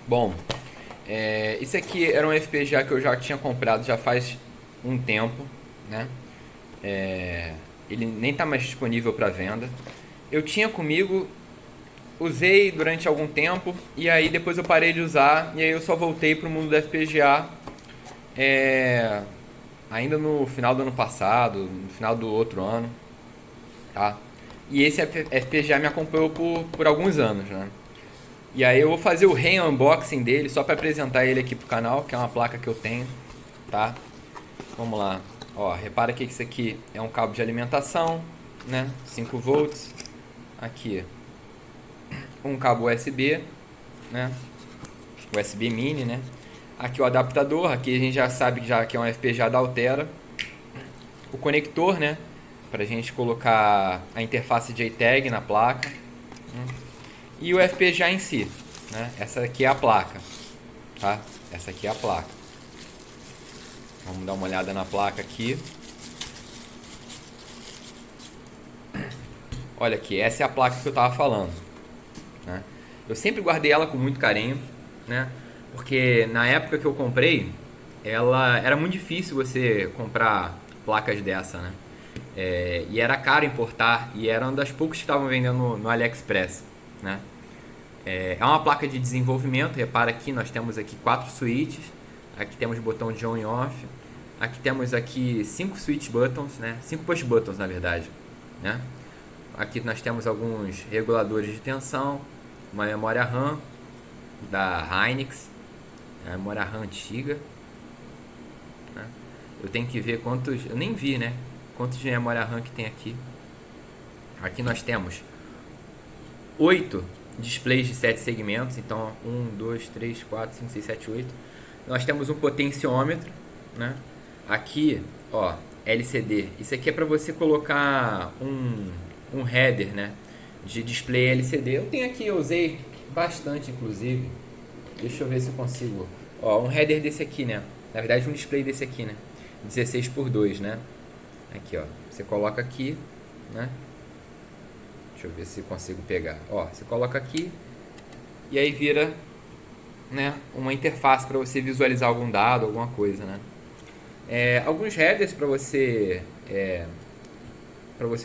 Bom, isso aqui era um FPGA que eu já tinha comprado já faz um tempo, né? Ele nem está mais disponível para venda. Eu tinha comigo, usei durante algum tempo e aí depois eu parei de usar e aí eu só voltei para o mundo do FPGA é, ainda no final do ano passado, no final do outro ano, tá? E esse FPGA me acompanhou por alguns anos, né? E aí eu vou fazer o re-unboxing dele só para apresentar ele aqui pro canal, que é uma placa que eu tenho, tá? Vamos lá. Ó, repara que isso aqui é um cabo de alimentação, né? 5 volts. Aqui, um cabo USB, né? USB mini, né? Aqui o adaptador, aqui a gente já sabe que é um FPGA da Altera. O conector, né? Pra gente colocar a interface JTAG na placa. E o FPGA em si, né? Essa aqui é a placa, tá? Essa aqui é a placa. Vamos dar uma olhada na placa aqui. Olha aqui, essa é a placa que eu estava falando, né? Eu sempre guardei ela com muito carinho, né? Porque na época que eu comprei, ela era muito difícil você comprar placas dessa, né? E era caro importar e era uma das poucas que estavam vendendo no AliExpress, né? É uma placa de desenvolvimento. Repara aqui, nós temos aqui 4 switches. Aqui temos botão de on e off. Aqui temos aqui 5 switch buttons, né? 5 push buttons na verdade, né? Aqui nós temos alguns reguladores de tensão, uma memória RAM da Hynix, a memória RAM antiga, né? Eu tenho que ver quantos, eu nem vi, né? Quantos de memória RAM que tem aqui. Aqui nós temos 8 displays de 7 segmentos, então 1, 2, 3, 4, 5, 6, 7, 8. Nós temos um potenciômetro, né? Aqui, ó, LCD. Isso aqui é para você colocar um header, né? De display LCD. Eu tenho aqui, eu usei bastante, inclusive. Deixa eu ver se eu consigo. Ó, um header desse aqui, né? Na verdade, um display desse aqui, né? 16:2, né? Aqui, ó. Você coloca aqui, né? Deixa eu ver se consigo pegar. Ó, você coloca aqui e aí vira, né, uma interface para você visualizar algum dado, alguma coisa, né? Alguns headers para você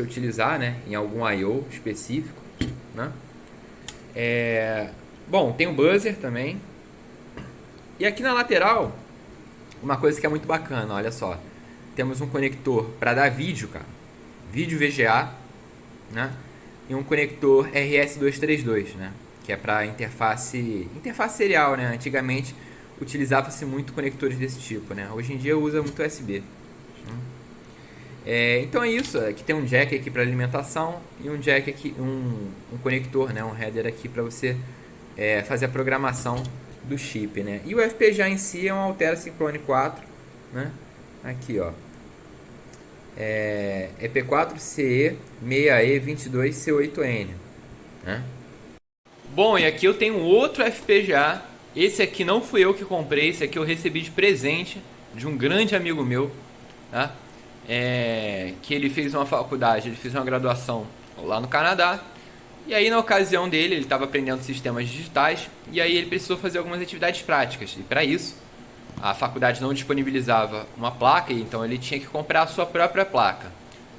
utilizar, né, em algum I/O específico, né? Bom, tem o buzzer também. E aqui na lateral, uma coisa que é muito bacana, olha só. Temos um conector para dar vídeo, cara. Vídeo VGA, né? E um conector RS232, né? Que é para interface serial, né? Antigamente utilizava-se muito conectores desse tipo, né? Hoje em dia usa muito USB. Então é isso. Aqui tem um jack aqui para alimentação e um jack aqui, um conector, né? Um header aqui para você fazer a programação do chip, né? E o FPGA em si é um Altera Synchrony 4, né? Aqui, ó. EP4CE6E22C8N, né? Bom, e aqui eu tenho outro FPGA. Esse aqui não fui eu que comprei, esse aqui eu recebi de presente de um grande amigo meu, tá? Que ele fez uma faculdade, ele fez uma graduação lá no Canadá. E aí na ocasião dele, ele estava aprendendo sistemas digitais e aí ele precisou fazer algumas atividades práticas. E para isso, a faculdade não disponibilizava uma placa, então ele tinha que comprar a sua própria placa.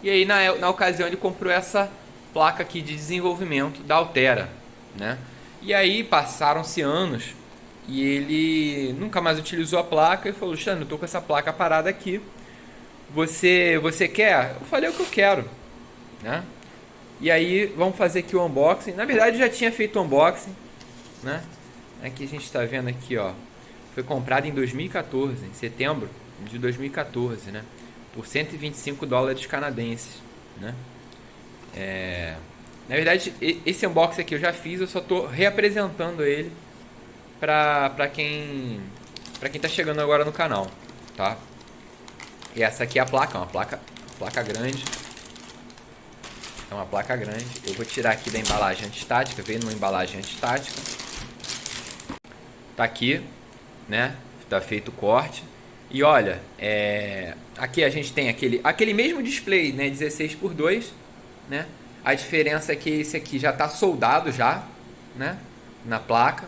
E aí na ocasião ele comprou essa placa aqui de desenvolvimento da Altera, né? E aí passaram-se anos e ele nunca mais utilizou a placa e falou: Xandro, eu tô com essa placa parada aqui. Você quer? Eu falei o que eu quero, né? E aí vamos fazer aqui o unboxing. Na verdade eu já tinha feito o unboxing, né? Aqui a gente está vendo aqui, ó. Foi comprado em 2014, em setembro de 2014, né? Por 125 dólares canadenses, né? Na verdade, esse unboxing aqui eu já fiz, eu só tô reapresentando ele pra quem tá chegando agora no canal, tá? E essa aqui é a placa, placa grande. É uma placa grande. Eu vou tirar aqui da embalagem antistática, veio numa embalagem antistática. Tá aqui, né? Tá feito o corte. E olha, aqui a gente tem aquele mesmo display, né? 16:2, né? A diferença é que esse aqui já está soldado já, né? Na placa.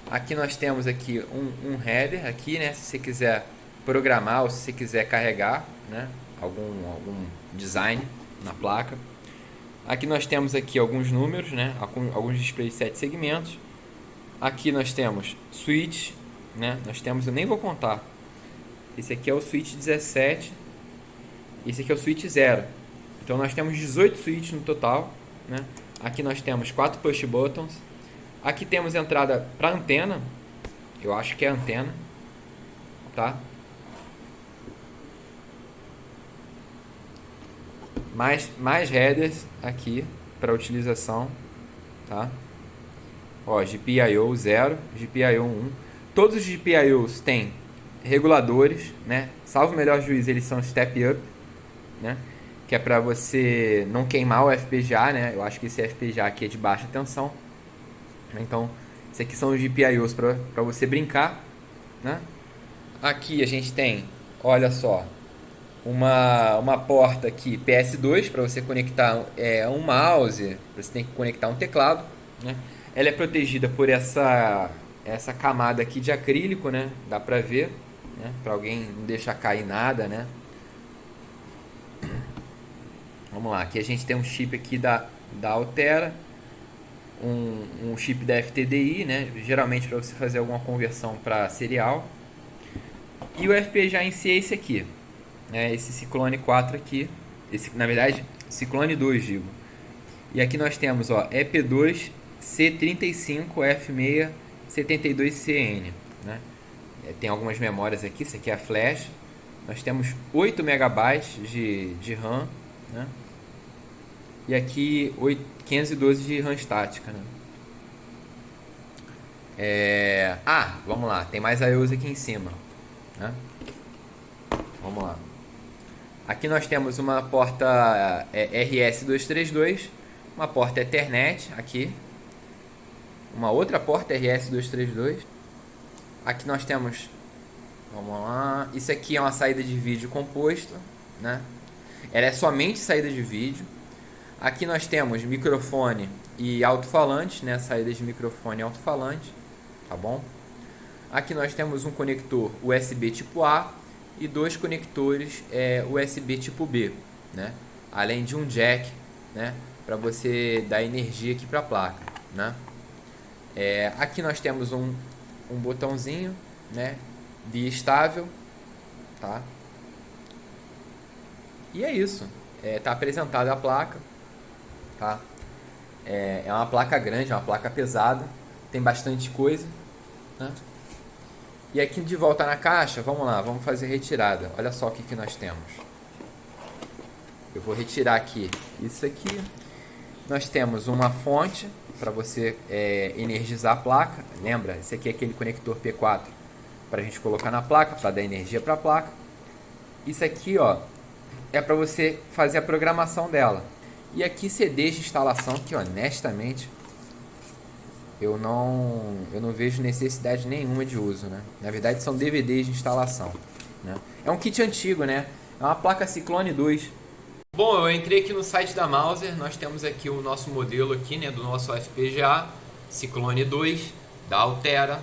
Aqui nós temos aqui um header aqui, né? Se você quiser programar ou se você quiser carregar, né? Algum design na placa. Aqui nós temos aqui alguns números, né? Alguns displays de 7 segmentos. Aqui nós temos switch, né? Nós temos, eu nem vou contar. Esse aqui é o switch 17. Esse aqui é o switch 0. Então nós temos 18 switches no total, né? Aqui nós temos 4 push buttons. Aqui temos entrada para antena. Eu acho que é antena, tá? Mais headers aqui para utilização, tá? Ó, GPIO 0, GPIO 1. Todos os GPIOs têm reguladores, né? Salvo o melhor juízo, eles são step up, né? Que é para você não queimar o FPGA, né? Eu acho que esse FPGA aqui é de baixa tensão. Então, esses aqui são os GPIOs para você brincar, né? Aqui a gente tem, olha só, uma porta aqui PS2 para você conectar um mouse, você tem que conectar um teclado, né? Ela é protegida por essa camada aqui de acrílico, né? Dá pra ver, né? Para alguém não deixar cair nada, né? Vamos lá, aqui a gente tem um chip aqui da Altera, um chip da FTDI, né? Geralmente para você fazer alguma conversão para serial. E o FPGA em si é esse aqui, né? Esse Cyclone 4 aqui, esse, na verdade, Cyclone 2, digo. E aqui nós temos, ó, EP2 C35F6 72CN, né? Tem algumas memórias aqui, isso aqui é a flash. Nós temos 8 MB de RAM, né? E aqui 512 de RAM estática, né? Vamos lá, tem mais IOs aqui em cima, né? Vamos lá. Aqui nós temos uma porta RS232, uma porta Ethernet aqui, uma outra porta RS232. Aqui nós temos, vamos lá, isso aqui é uma saída de vídeo composto, né? Ela é somente saída de vídeo. Aqui nós temos microfone e alto-falante, né? Saída de microfone e alto-falante, tá bom? Aqui nós temos um conector USB tipo A e dois conectores USB tipo B, né? Além de um jack, né? Para você dar energia aqui para a placa, né? Aqui nós temos um botãozinho, né? De estável, tá? E é isso. Tá apresentada a placa, tá? É uma placa grande, é uma placa pesada, tem bastante coisa, né? E aqui de volta na caixa, vamos lá, vamos fazer retirada. Olha só o que nós temos. Eu vou retirar aqui isso aqui. Nós temos uma fonte para você energizar a placa. Lembra? Esse aqui é aquele conector P4 para a gente colocar na placa, para dar energia para a placa. Isso aqui, ó, é para você fazer a programação dela. E aqui CDs de instalação que honestamente eu não vejo necessidade nenhuma de uso, né? Na verdade são DVDs de instalação, né? É um kit antigo, né? É uma placa Cyclone 2. Bom, eu entrei aqui no site da Mouser, nós temos aqui o nosso modelo aqui, né, do nosso FPGA Cyclone 2 da Altera,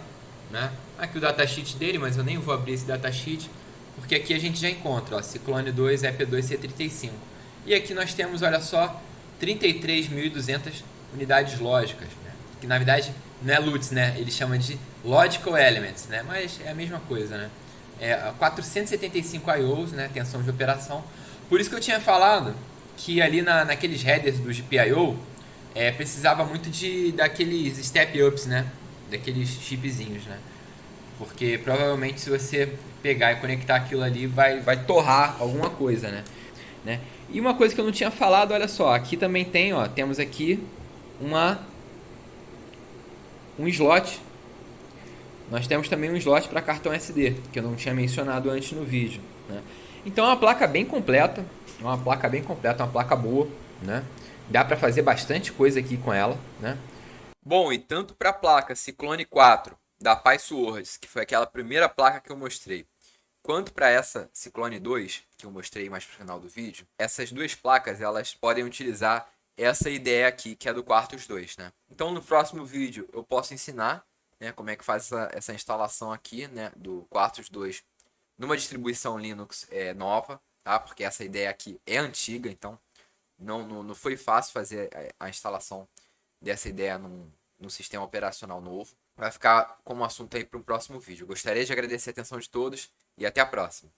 né? Aqui o datasheet dele, mas eu nem vou abrir esse datasheet, porque aqui a gente já encontra, ó, Cyclone 2 EP2C35. E aqui nós temos, olha só, 33.200 unidades lógicas, né? Que na verdade não é LUTs, né? Ele chama de Logical Elements, né? Mas é a mesma coisa, né? 475 IOs, né? Tensão de operação. Por isso que eu tinha falado que ali naqueles headers do GPIO precisava muito daqueles step-ups, né? Daqueles chipzinhos, né? Porque provavelmente se você pegar e conectar aquilo ali vai torrar alguma coisa, né? E uma coisa que eu não tinha falado, olha só, aqui também tem, ó, temos aqui um slot. Nós temos também um slot para cartão SD, que eu não tinha mencionado antes no vídeo, né? Então é uma placa bem completa, uma placa boa, né? Dá para fazer bastante coisa aqui com ela, né? Bom, e tanto para a placa Cyclone 4 da PySwords, que foi aquela primeira placa que eu mostrei, quanto para essa Cyclone 2, que eu mostrei mais pro final do vídeo, essas duas placas elas podem utilizar essa ideia aqui, que é do Quartus 2, né? Então no próximo vídeo eu posso ensinar né, como é que faz essa instalação aqui, né, do Quartus 2 numa distribuição Linux nova, tá? Porque essa ideia aqui é antiga, então não foi fácil fazer a instalação dessa ideia num sistema operacional novo. Vai ficar como assunto aí para um próximo vídeo. Gostaria de agradecer a atenção de todos e até a próxima.